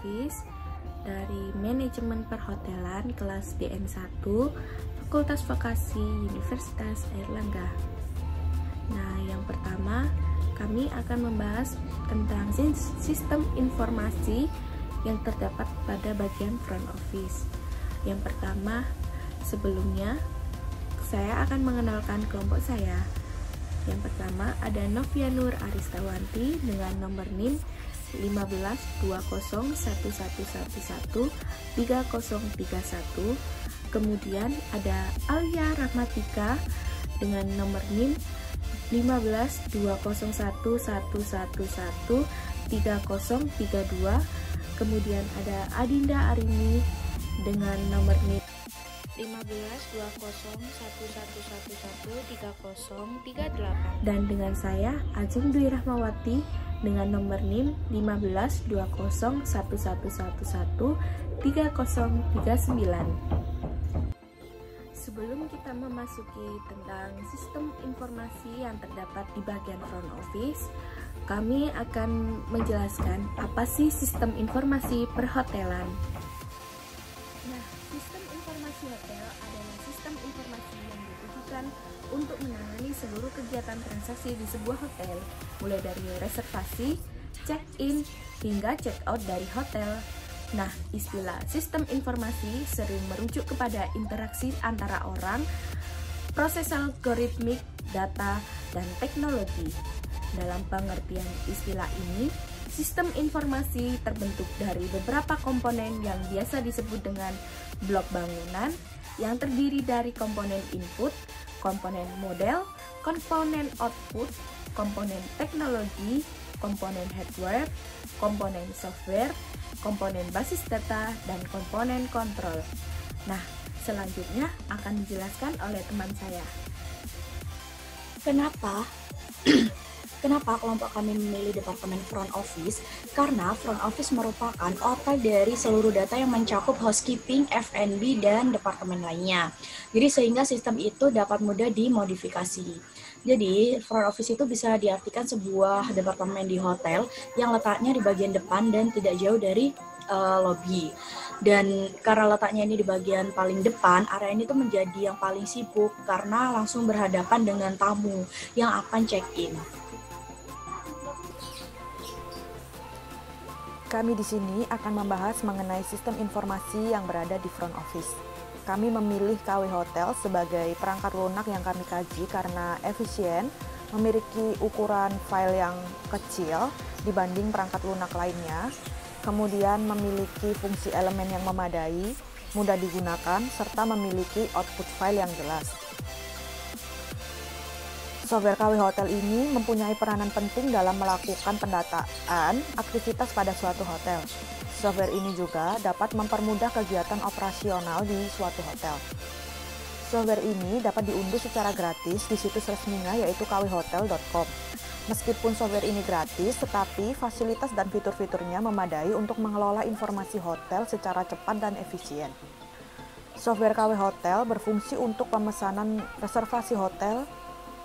Office dari Manajemen Perhotelan kelas DN1 Fakultas Vokasi Universitas Airlangga. Nah, yang pertama kami akan membahas tentang sistem informasi yang terdapat pada bagian front office. Yang pertama, sebelumnya saya akan mengenalkan kelompok saya. Yang pertama ada Novia Nur Aristawanti dengan nomor NIM 152011113031. Kemudian ada Alia Rahmatika dengan nomor NIM 152011113032. Kemudian ada Adinda Arini dengan nomor NIM 152011113038. Dan dengan saya Ajeng Dwi Rahmawati dengan nomor NIM 152011113039. Sebelum kita memasuki tentang sistem informasi yang terdapat di bagian front office, kami akan menjelaskan apa sih sistem informasi perhotelan. Nah, sistem informasi hotel adalah sistem informasi yang ditujukan untuk menangani seluruh kegiatan transaksi di sebuah hotel, mulai dari reservasi, check-in, hingga check-out dari hotel. Nah, istilah sistem informasi sering merujuk kepada interaksi antara orang, proses algoritmik, data, dan teknologi. Dalam pengertian istilah ini, sistem informasi terbentuk dari beberapa komponen yang biasa disebut dengan blok bangunan yang terdiri dari komponen input, komponen model, komponen output, komponen teknologi, komponen hardware, komponen software, komponen basis data, dan komponen kontrol. Nah, selanjutnya akan dijelaskan oleh teman saya. Kenapa kelompok kami memilih Departemen Front Office? Karena Front Office merupakan otak dari seluruh data yang mencakup housekeeping, F&B, dan departemen lainnya. Jadi sehingga sistem itu dapat mudah dimodifikasi. Jadi Front Office itu bisa diartikan sebuah departemen di hotel yang letaknya di bagian depan dan tidak jauh dari lobby. Dan karena letaknya ini di bagian paling depan, area ini tuh menjadi yang paling sibuk karena langsung berhadapan dengan tamu yang akan check-in. Kami di sini akan membahas mengenai sistem informasi yang berada di front office. Kami memilih KW Hotel sebagai perangkat lunak yang kami kaji karena efisien, memiliki ukuran file yang kecil dibanding perangkat lunak lainnya, kemudian memiliki fungsi elemen yang memadai, mudah digunakan, serta memiliki output file yang jelas. Software KW Hotel ini mempunyai peranan penting dalam melakukan pendataan aktivitas pada suatu hotel. Software ini juga dapat mempermudah kegiatan operasional di suatu hotel. Software ini dapat diunduh secara gratis di situs resminya yaitu kwhotel.com. Meskipun software ini gratis, tetapi fasilitas dan fitur-fiturnya memadai untuk mengelola informasi hotel secara cepat dan efisien. Software KW Hotel berfungsi untuk pemesanan reservasi hotel,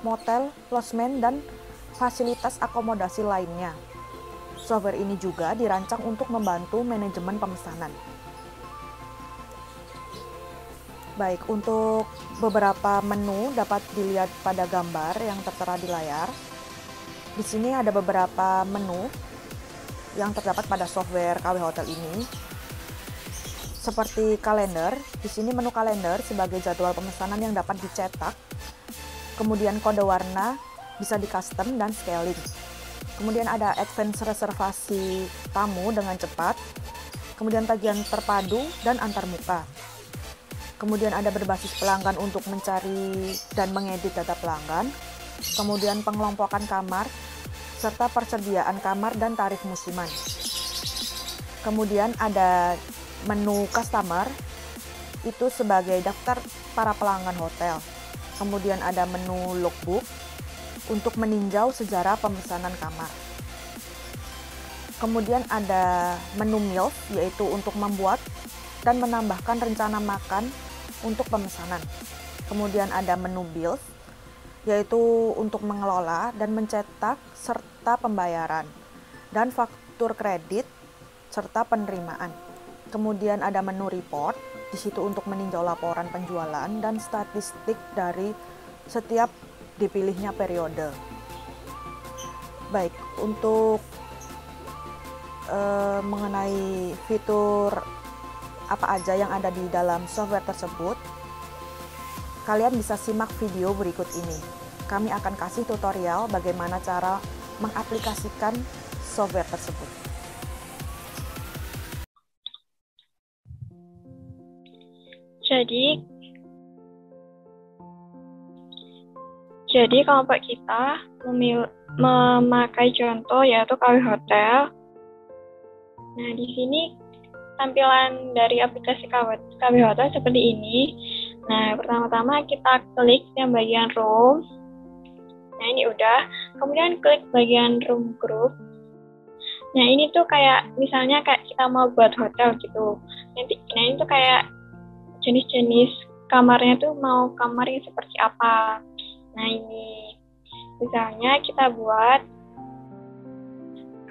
motel, losmen, dan fasilitas akomodasi lainnya. Software ini juga dirancang untuk membantu manajemen pemesanan. Baik, untuk beberapa menu dapat dilihat pada gambar yang tertera di layar. Di sini ada beberapa menu yang terdapat pada software KW Hotel ini. Seperti kalender, di sini menu kalender sebagai jadwal pemesanan yang dapat dicetak. Kemudian kode warna bisa di custom dan scaling. Kemudian ada advance reservasi tamu dengan cepat. Kemudian tagihan terpadu dan antarmuka. Kemudian ada berbasis pelanggan untuk mencari dan mengedit data pelanggan. Kemudian pengelompokan kamar serta persediaan kamar dan tarif musiman. Kemudian ada menu customer, itu sebagai daftar para pelanggan hotel. Kemudian ada menu logbook untuk meninjau sejarah pemesanan kamar. Kemudian ada menu meals, yaitu untuk membuat dan menambahkan rencana makan untuk pemesanan. Kemudian ada menu bills, yaitu untuk mengelola dan mencetak serta pembayaran. Dan faktur kredit serta penerimaan. Kemudian ada menu report, di situ untuk meninjau laporan penjualan dan statistik dari setiap dipilihnya periode. Baik, untuk mengenai fitur apa aja yang ada di dalam software tersebut, kalian bisa simak video berikut ini. Kami akan kasih tutorial bagaimana cara mengaplikasikan software tersebut. Jadi kelompok kita memakai contoh yaitu KW Hotel. Nah, di sini tampilan dari aplikasi KW Hotel seperti ini. Nah, pertama-tama kita klik yang bagian room. Nah, ini udah. Kemudian klik bagian room group. Nah, ini tuh kayak misalnya kayak kita mau buat hotel gitu. Nah, ini tuh kayak jenis-jenis kamarnya tuh mau kamarnya seperti apa. Nah, ini misalnya kita buat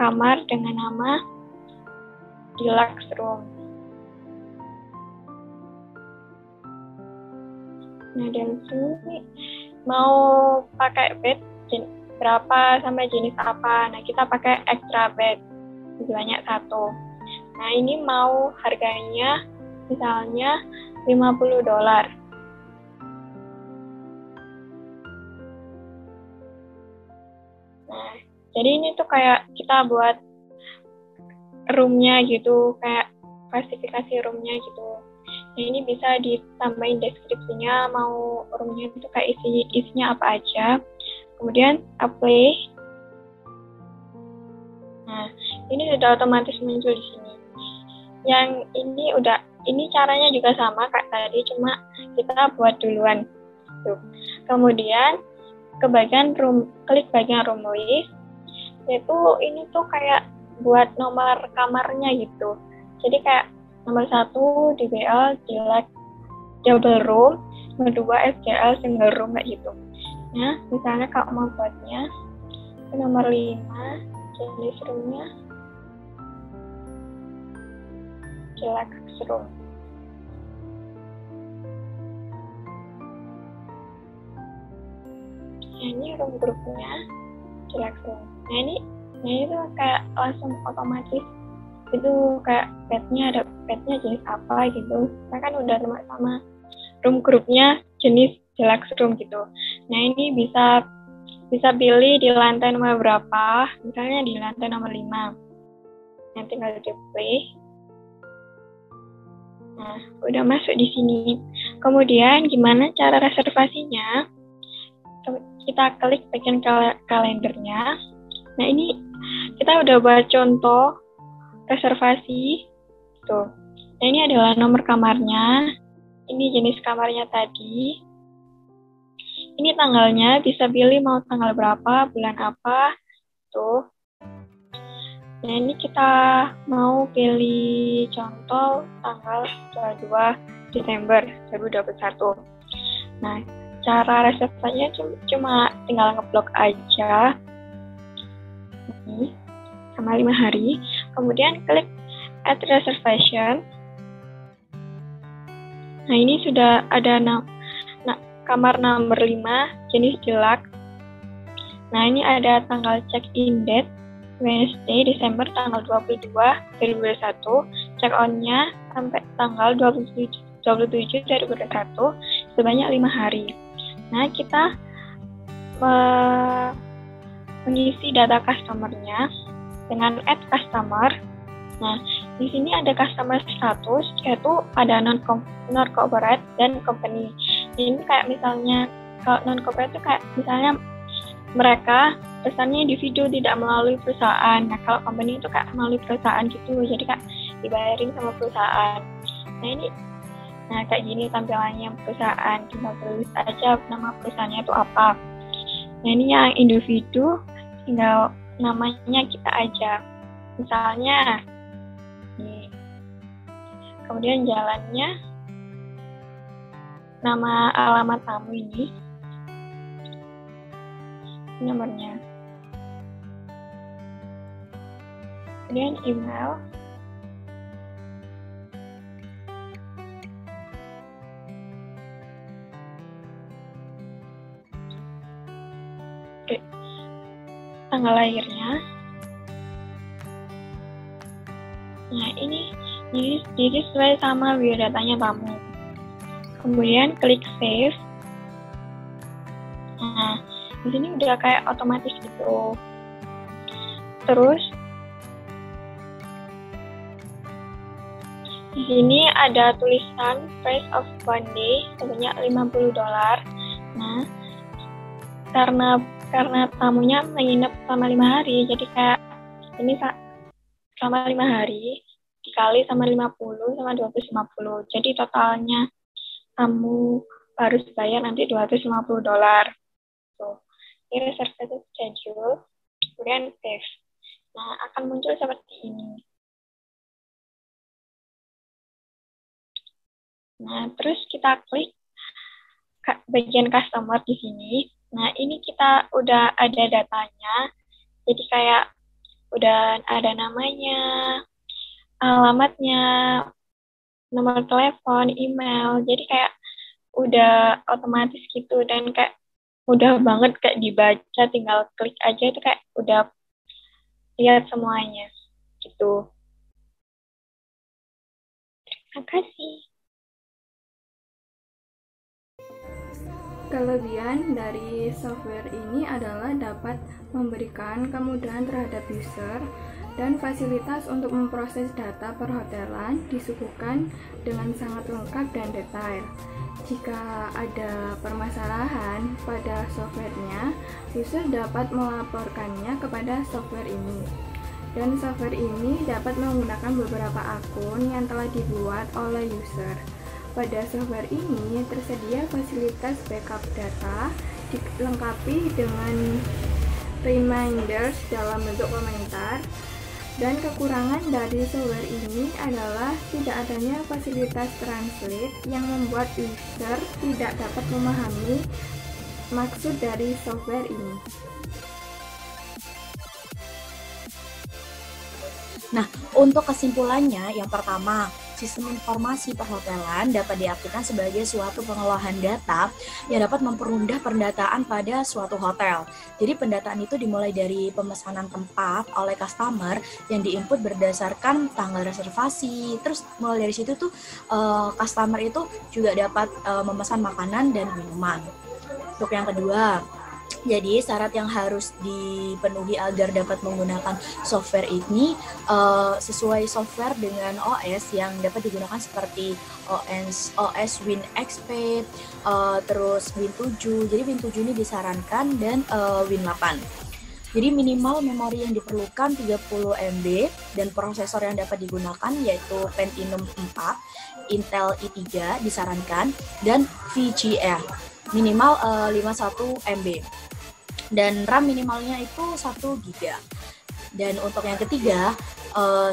kamar dengan nama deluxe room. Nah, deluxe room ini mau pakai bed berapa sampai jenis apa. Nah, kita pakai extra bed banyak 1. Nah, ini mau harganya misalnya $50. Nah, jadi ini tuh kayak kita buat roomnya gitu, kayak klasifikasi roomnya gitu. Nah, ini bisa ditambahin deskripsinya, mau roomnya itu kayak isinya apa aja. Kemudian apply. Nah, ini sudah otomatis muncul di sini. Yang ini caranya juga sama kayak tadi, cuma kita buat duluan. Tuh. Kemudian ke bagian room, klik bagian room list. Yaitu ini tuh kayak buat nomor kamarnya gitu. Jadi kayak nomor 1 DBL deluxe double room, nomor 2 SGL single room kayak gitu. Nah, misalnya kalau mau buatnya nomor 5 jenis roomnya deluxe room. Nah, ini room grupnya deluxe room. Nah, ini itu kayak langsung otomatis itu kayak bednya jenis apa gitu. Kita kan udah sama room grupnya jenis deluxe room gitu. Nah, ini bisa pilih di lantai nomor berapa, misalnya di lantai nomor 5. Nanti tinggal di play. Nah, udah masuk di sini. Kemudian gimana cara reservasinya? Kita klik bagian kalendernya. Nah, ini kita udah buat contoh reservasi. Tuh. Nah, ini adalah nomor kamarnya. Ini jenis kamarnya tadi. Ini tanggalnya, bisa pilih mau tanggal berapa, bulan apa. Tuh. Nah, ini kita mau pilih contoh tanggal 22 Desember 2021. Nah, cara reservasinya cuma tinggal ngeblok aja. Ini sama 5 hari. Kemudian klik add reservation. Nah, ini sudah ada kamar nomor 5 jenis deluxe. Nah, ini ada tanggal check-in date Wednesday Desember tanggal 22 2021, check on-nya sampai tanggal 27 2021 sebanyak 5 hari. Nah, kita mengisi data customer-nya dengan add customer. Nah, di sini ada customer status, yaitu ada non-corporate dan company. Ini kayak misalnya, kalau non-corporate itu kayak misalnya mereka pesannya individu tidak melalui perusahaan. Nah, kalau company itu kayak melalui perusahaan gitu, jadi kayak dibayarin sama perusahaan. Nah, kayak gini tampilannya perusahaan, tinggal tulis aja nama perusahaannya itu apa. Nah, ini yang individu, tinggal namanya kita aja. Misalnya, nih. Kemudian jalannya, nama alamat tamu ini, nomornya. Kemudian email, tanggal lahirnya. Nah, ini jadi sesuai sama biodatanya tamu. Kemudian klik save. Nah, di sini udah kayak otomatis gitu. Terus di sini ada tulisan price of one day sebanyak $50. Nah, karena tamunya menginap selama 5 hari, jadi kayak ini selama 5 hari dikali sama 50 sama 250. Jadi totalnya tamu harus bayar nanti $250. Tuh. Ini reservation schedule, kemudian save. Nah, akan muncul seperti ini. Nah, terus kita klik bagian customer di sini. Nah, ini kita udah ada datanya. Jadi kayak udah ada namanya, alamatnya, nomor telepon, email. Jadi kayak udah otomatis gitu dan kayak mudah banget kayak dibaca, tinggal klik aja itu kayak udah lihat semuanya gitu. Terima kasih. Kelebihan dari software ini adalah dapat memberikan kemudahan terhadap user dan fasilitas untuk memproses data perhotelan disuguhkan dengan sangat lengkap dan detail. Jika ada permasalahan pada softwarenya, user dapat melaporkannya kepada software ini. Dan software ini dapat menggunakan beberapa akun yang telah dibuat oleh user. Pada software ini tersedia fasilitas backup data, dilengkapi dengan reminders dalam bentuk komentar. Dan kekurangan dari software ini adalah tidak adanya fasilitas translate yang membuat user tidak dapat memahami maksud dari software ini. Nah, untuk kesimpulannya, yang pertama, sistem informasi perhotelan dapat diartikan sebagai suatu pengolahan data yang dapat mempermudah pendataan pada suatu hotel. Jadi pendataan itu dimulai dari pemesanan tempat oleh customer yang diinput berdasarkan tanggal reservasi. Terus mulai dari situ tuh customer itu juga dapat memesan makanan dan minuman. Untuk yang kedua, jadi syarat yang harus dipenuhi agar dapat menggunakan software ini sesuai software dengan OS yang dapat digunakan seperti OS WinXP, terus Win7. Jadi Win7 ini disarankan dan Win8. Jadi minimal memori yang diperlukan 30 MB dan prosesor yang dapat digunakan yaitu Pentium 4, Intel i3 disarankan dan VGA minimal 51 MB. Dan RAM minimalnya itu 1 GB. Dan untuk yang ketiga,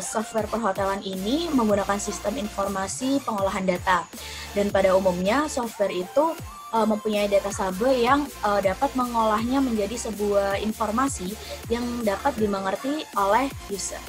software perhotelan ini menggunakan sistem informasi pengolahan data. Dan pada umumnya software itu mempunyai database yang dapat mengolahnya menjadi sebuah informasi yang dapat dimengerti oleh user.